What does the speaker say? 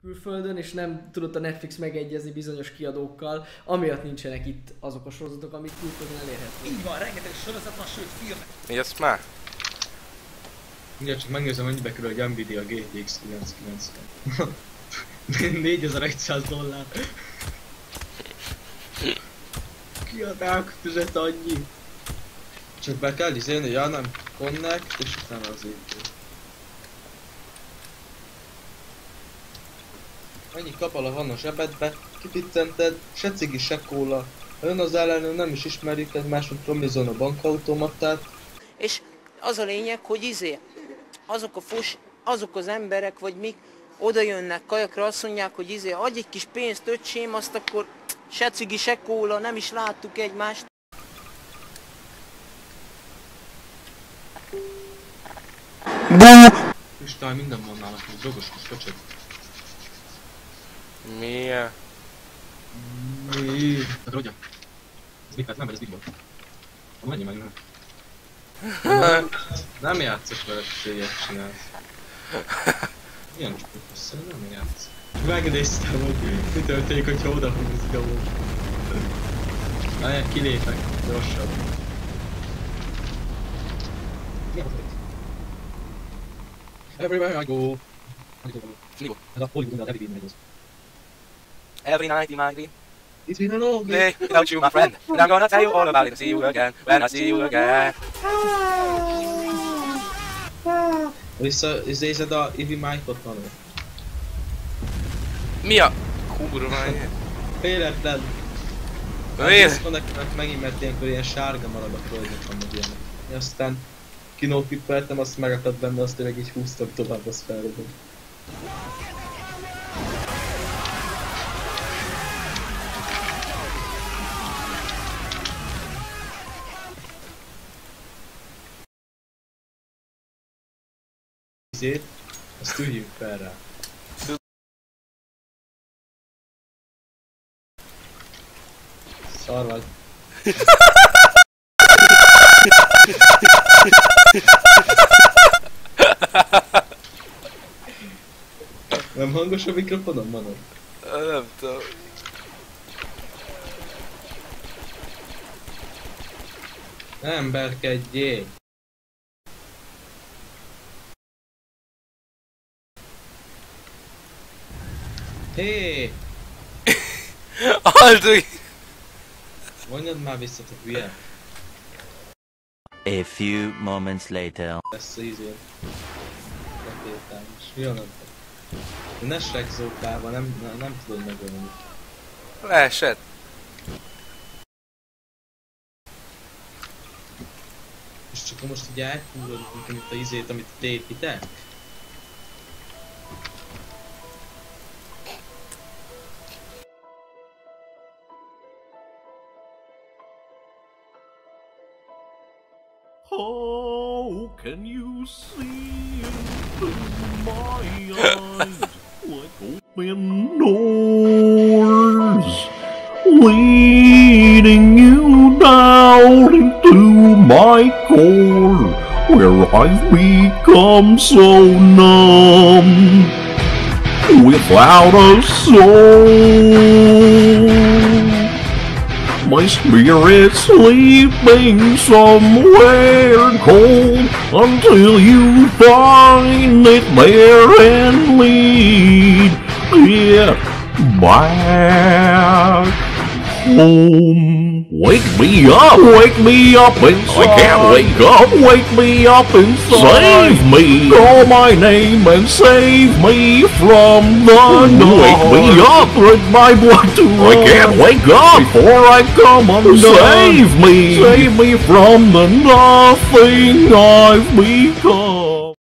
külföldön, és nem tudott a Netflix megegyezni bizonyos kiadókkal, amiatt nincsenek itt azok a sorozatok, amik külföldön elérhetők. Így van, rengeteg sorozat van, sőt film. Mi ezt már? Mindjárt csak megnézem, mennyibe kerül egy Nvidia GTX 990. $4100. Kiadák tüzet annyi. Csak be kell izélni, ja nem, connect, és utána az épül. Annyi kapala van a zsebedbe, kipiccented, se cigi, se kóla. Ha jön az ellenő, nem is ismerjük egymáson, promlizon a bankautomatát. És az a lényeg, hogy azok az emberek, vagy mik, oda jönnek kajakra, azt mondják, hogy adj egy kis pénzt, öcsém, azt akkor se cigi, se kóla, nem is láttuk egymást. Kristály, minden van nálak, hogy drogos kis köcsög. Milyen? Mi? Hát rogyja. Ez Big Bad, nem, ez Big Bad. Mennyi meg nem? Nem játszok vele, hogy ilyet csinálsz. Milyen csupok össze, nem játsz. Megnéztem, hogy mi történik, hogyha odahúzik a volt. Várjál, kilépek, gyorsabb. Mi a volt? Everywhere I go. Ez a Hollywood, de David megy. Every night you might be It's been a long day without you, my friend. And I'm gonna tell you all about it and see you again when I see you again. Visszanézed a Ivy Mike-ot valami? Mi a kurva? Véletlen. Miért? Mondnak megint, mert ilyenkor ilyen sárga marad a földnek, amúgy ilyenek. Aztán kinópippeltem, azt megakadt benne, azt tényleg így húztam tovább, azt felrobom. Azt üljünk fel rá. Szar vagy. Nem hangos a mikrofonom, Manor? Nem tudom. Nem berkedjél! Hé! Aldri! Mondjad már vissza, te hülye! A few moments later. Lesz ízén. Rakétás. Mi van ott? Ne Shrek zókával, nem tudod megölni. Leesett. És csak most ugye elkúrod itt a izét, amit te építek? How can you see into my eyes like open doors, leading you down into my core, where I've become so numb, without a soul. My spirit's sleeping somewhere cold until you find it there and lead it back home. Wake me up inside. I can't wake me up inside. Save me, call my name and save me from the dark. Wake me up, with my blood to run. I can't wake up before I come undone. Save me from the nothing I've become.